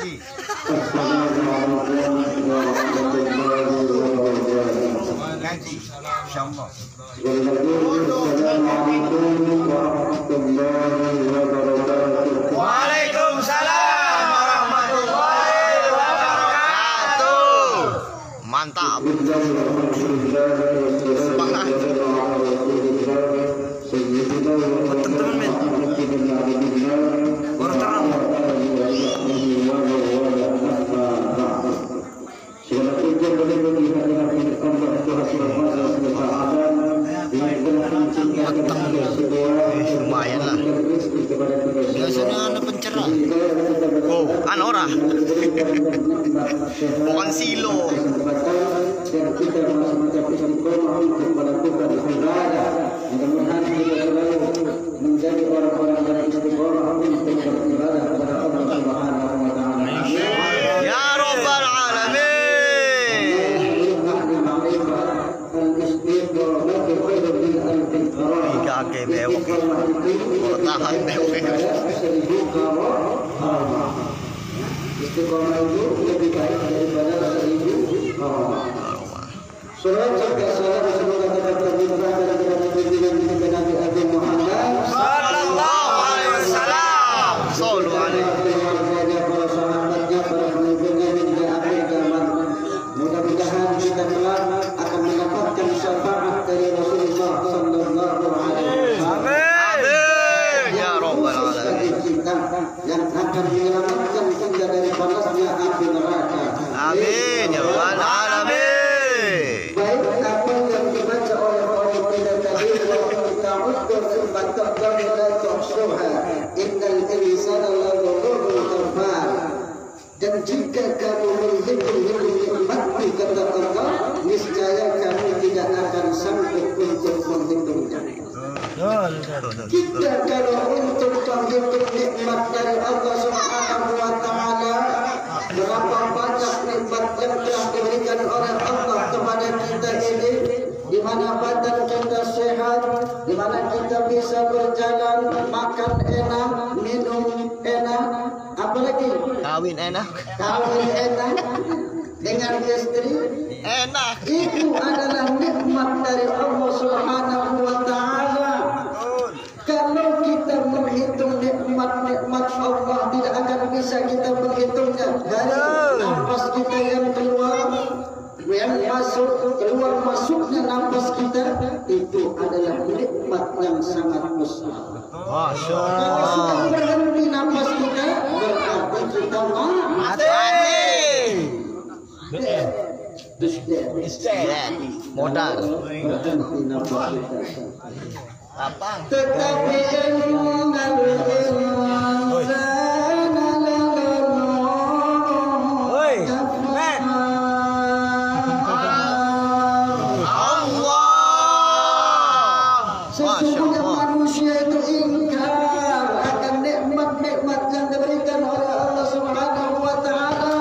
ngaji. Ngaji, insyaallah. Waalaikumsalam warahmatullahi wabarakatuh. Mantap. Semangat. Teman-teman men. Baru terang. Lumayan lah. Biasanya ada pencerah. Oh, Anora. Bukan silo. Menjadi orang-orang yang istiqomah untuk beribadah kepada Allah Subhanahu wa taala. Ya Rabbal alamin. Kaki bewok. Tahan bewok. Istiqomah itu lebih baik daripada 1000 Salat serta salam semoga tetap terlimpah dari Nabi Nabi Muhammad sallallahu alaihi wasallam. Sallu alaihi para sahabatnya, para pengikutnya hingga akhir zaman. Mudah-mudahan kita kelak akan mendapatkan syafaat dari Rasulullah sallallahu alaihi wasallam. Amin. Ya rabbal alamin. Yang akan menyelamatkan kita dari panasnya api neraka. Amin ya rabbal alamin. Baik apa yang dibaca oleh orang kita tadi, kita ukur sebatas dan tuhsuha innal insana laghafurun kafar. Dan jika kamu menghitung nikmat kata Allah, niscaya kamu tidak akan sanggup untuk menghitungnya. Kita kalau untuk menghitung nikmat dari Allah Subhanahu wa taala, berapa banyak nikmat yang telah diberikan oleh Allah kepada kita ini, di mana badan kita sehat, di mana kita bisa berjalan, makan enak, minum enak, apalagi kawin enak, dengan istri enak. Itu adalah nikmat dari Allah Subhanahu wa taala. Kalau kita menghitung nikmat-nikmat Allah, tidak akan bisa kita menghitungnya. Dari nafas kita yang keluar, yang masuk, keluar masuknya nafas kita, itu adalah nikmat yang sangat besar. Masya Allah. Kalau sudah berhenti nafas kita, berarti kita mati. Modal. Berhenti nafas kita. Apa? Tetapi innal insana laghafurun. Allah. Sesungguhnya manusia itu ingkar akan nikmat-nikmat yang diberikan oleh Allah Subhanahu wa taala.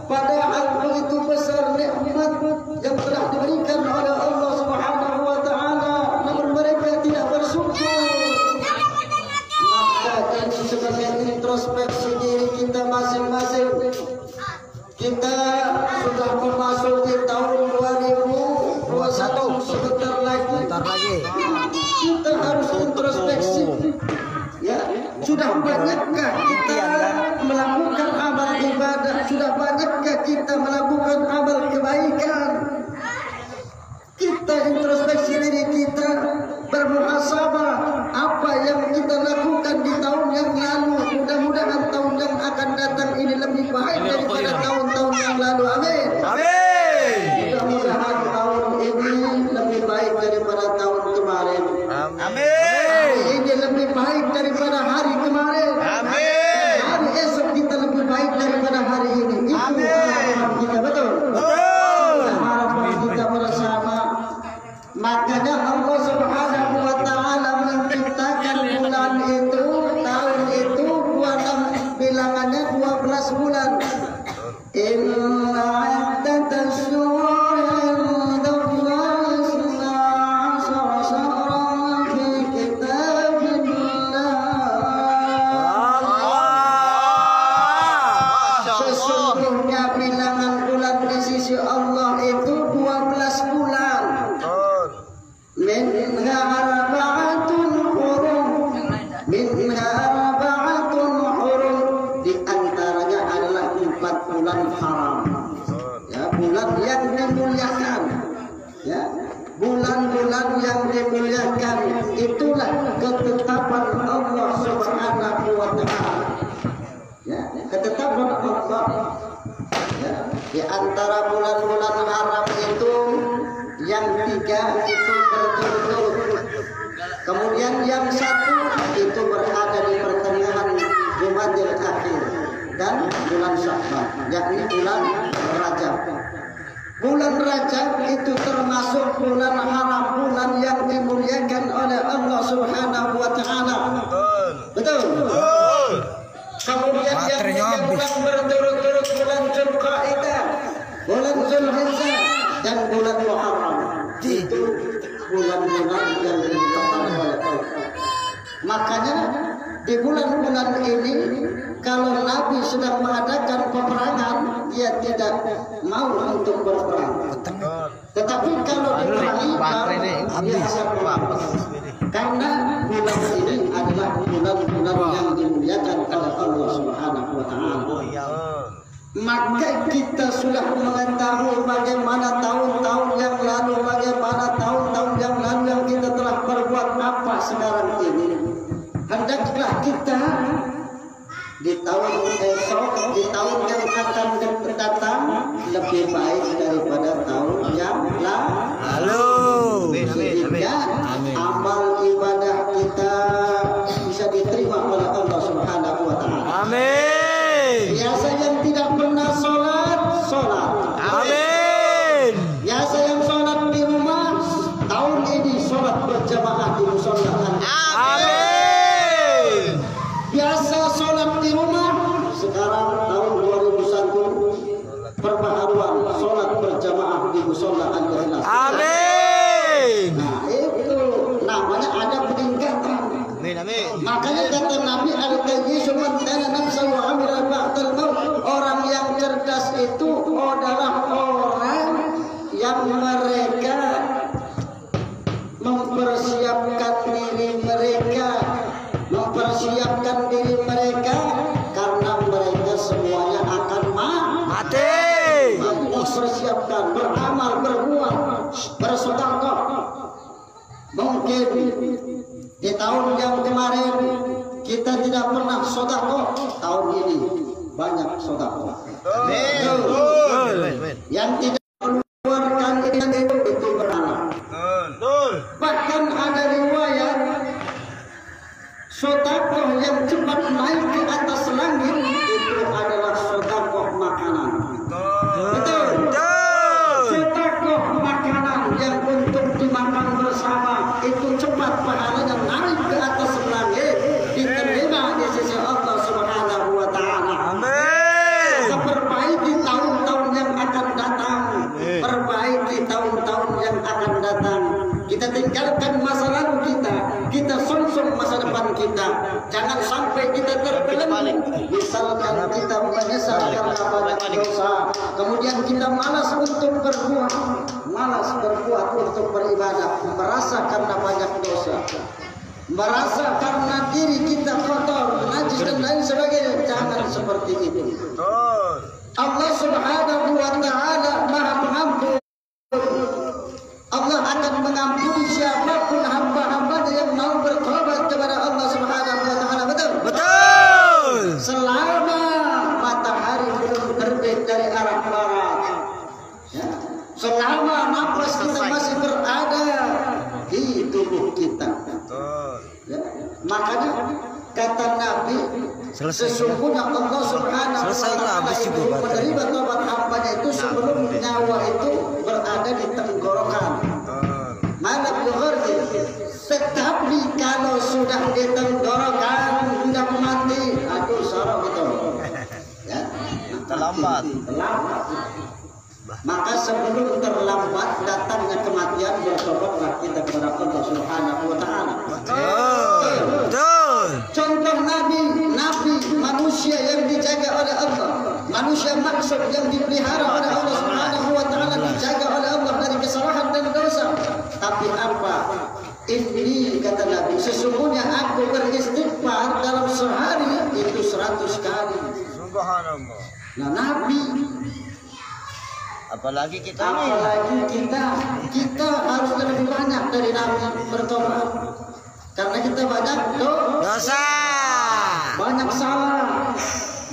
Padahal begitu besar nikmat yang telah diberikan oleh Allah Subhanahu wa taala, namun mereka tidak bersyukur. Maka ini sebagai introspeksi diri kita masing-masing. Kita sudah memasuki tahun 2021, sebentar lagi. Kita harus introspeksi. Ya, sudah banyakkah kita melakukan amal ibadah? Sudah banyakkah kita melakukan amal kebaikan? Kita introspeksi diri kita, bermuhasabah apa yang kita lakukan di tahun yang lalu. Mudah-mudahan tahun yang akan datang ini lebih baik daripada tahun-tahun yang lalu. bulan haram. Ya, bulan yang dimuliakan. Ya, bulan-bulan yang dimuliakan itulah ketetapan Allah Subhanahu wa taala. Ya, ketetapan Allah. Ya, di antara bulan-bulan haram itu yang 3 itu berturut-turut. Kemudian yang 1 itu berada di pertengahan Jumadil Akhir dan bulan Sya'ban, yakni bulan Rajab. Bulan Rajab itu termasuk bulan haram, bulan yang dimuliakan oleh Allah Subhanahu wa taala. Betul. Kemudian yang bulan berturut-turut bulan Zulqa'dah, bulan Zulhijjah dan bulan Muharram. Itu bulan-bulan yang ditetapkan oleh Allah. Makanya di bulan-bulan ini kalau Nabi sedang mengadakan peperangan, dia tidak mau untuk berperang. Tetapi kalau diperangi, dia akan berperang. Karena bulan ini adalah bulan-bulan yang dimuliakan oleh Allah Subhanahu wa taala. Maka kita sudah mengetahui bagaimana tahun-tahun yang lalu, bagaimana tahun-tahun yang lalu yang kita telah berbuat apa sekarang ini. Hendaklah kita di tahun esok, di tahun yang akan datang lebih baik daripada tahun yang lalu. Sehingga amal ibadah kita bisa diterima oleh Allah Subhanahu wa taala. Amin. Biasa yang tidak pernah sholat, sholat. Amin. Biasa yang sholat di rumah, tahun ini sholat berjamaah di musola. Amin. Biasa sholat di rumah, sekarang tahun 2001 perbaharuan sholat berjamaah di musola Al-Ikhlas. Amin. Nah itu namanya ada peningkatan. Makanya kata Nabi al-Qayyisu man kana nafsahu wa amila ba'dal maut, orang yang cerdas itu adalah orang yang mereka mempersiapkan diri mereka karena mereka semuanya akan mati. Mempersiapkan, beramal, berbuat, bersedekah. Mungkin di tahun yang kemarin kita tidak pernah sedekah, tahun ini banyak sedekah. Yang tidak mengeluarkan itu beranak. Bahkan ada riwayat sedekah yang cepat naik ke atas langit itu adalah sedekah makanan. Betul. Sedekah makanan yang untuk dimakan bersama itu cepat pahalanya naik ke atas langit, diterima di sisi Allah Subhanahu wa taala. Amin. Perbaiki tahun-tahun yang akan datang. Perbaiki tahun-tahun yang akan datang. Kita tinggalkan masa lalu kita sonsong masa depan kita. Jangan sampai kita terbelenggu. Misalkan kita menyesal karena banyak dosa, kemudian kita malas untuk berbuat, untuk beribadah, merasa karena banyak dosa, merasa karena diri kita kotor, najis dan lain sebagainya. Jangan seperti itu. Allah Subhanahu wa taala Maha Pengampun. Allah akan mengampuni siapapun hamba-hambanya yang mau bertobat kepada Allah Subhanahu wa taala. Betul. Selama matahari belum terbit dari arah barat, ya, selama nafas kita masih berada di tubuh kita, ya, makanya kata Nabi, sesungguhnya Allah Subhanahu wa taala itu menerima tobat hambanya itu sebelum nyawa itu berada di tenggorokan. Malah berarti, tetapi kalau sudah di tenggorokan sudah mati, aduh sorok itu, ya, terlambat. Maka sebelum terlambat datangnya kematian, bertobatlah kita kepada Allah Subhanahu wa taala. Contoh nabi manusia yang dijaga oleh Allah, manusia maksud yang dipelihara oleh Allah Subhanahu wa taala, dijaga oleh Allah dari kesalahan dan dosa. Tapi apa? Ini kata Nabi, sesungguhnya aku beristighfar dalam sehari itu 100 kali. Subhanallah. Nah, Nabi, apalagi kita harus lebih banyak dari Nabi bertobat. Karena kita banyak dosa, banyak salah,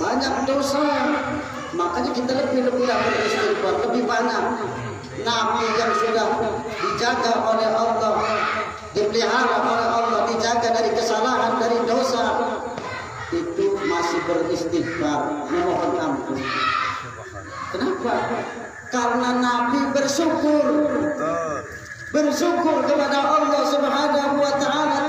banyak dosa. Makanya kita lebih beristighfar, lebih banyak. Nabi yang sudah dijaga oleh Allah, dipelihara oleh Allah, dijaga dari kesalahan, dari dosa, itu masih beristighfar, memohon ampun. Kenapa? Karena Nabi bersyukur kepada Allah Subhanahu wa taala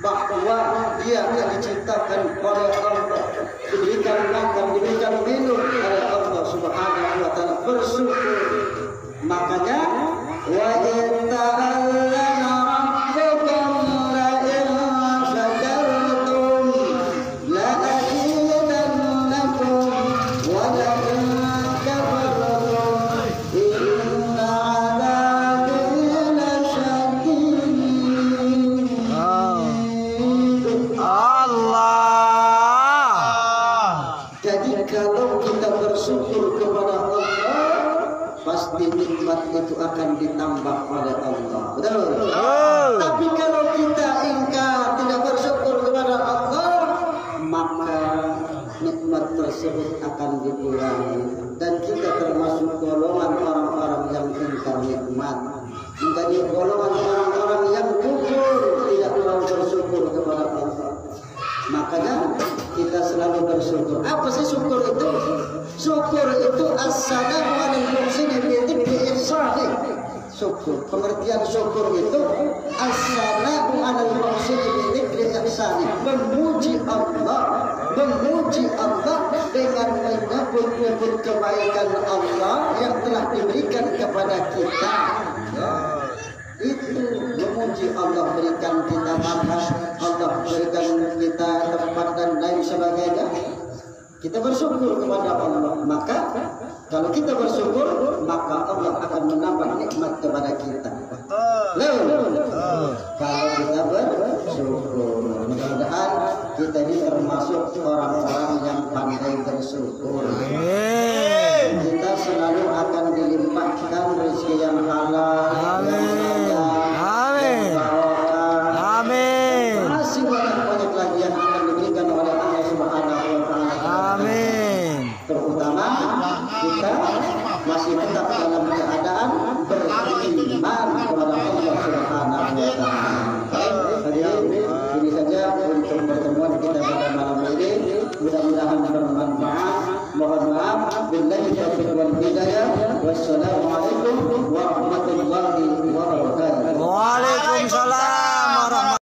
bahwa dia telah diciptakan oleh Allah, diberikan makan, diberikan minum oleh Allah Subhanahu wa taala, bersyukur. Makanya wa ta'allana rabbukum la in syakartum la azidannakum wa la in kafartum inna 'adzabi lasyadid. Allah. Jadi kalau kita bersyukur kepada Allah, pasti nikmat itu akan ditambah oleh Allah. Betul? Tapi kalau kita ingkar, tidak bersyukur kepada Allah, maka nikmat tersebut akan dikurangi. Dan kita termasuk golongan orang-orang yang ingkar nikmat, menjadi golongan orang-orang yang kufur, tidak mau bersyukur kepada Allah. Makanya kita selalu bersyukur. Apa sih syukur itu? Syukur itu as-sana'u 'alal muhsini bi ihsani. Syukur, pengertian syukur itu as-sana'u 'alal muhsini bi ihsani. Memuji Allah dengan menyebut-nyebut kebaikan Allah yang telah diberikan kepada kita. Itu memuji Allah, berikan kita makan, Allah berikan kita tempat dan lain sebagainya. Kita bersyukur kepada Allah. Maka kalau kita bersyukur, maka Allah akan menambah nikmat kepada kita. Kalau kita bersyukur, mudah-mudahan kita ini termasuk orang-orang yang pandai bersyukur. Kita selalu akan dilimpahkan rezeki yang halal, masih banyak lagi yang akan diberikan oleh Allah Subhanahu wa taala. Terutama kita masih tetap dalam keadaan beriman kepada Allah Subhanahu wa taala. Ini saja untuk pertemuan kita pada malam ini. Mudah-mudahan bermanfaat. Mohon maaf. Billahi taufiq wal hidayah. Wassalamualaikum.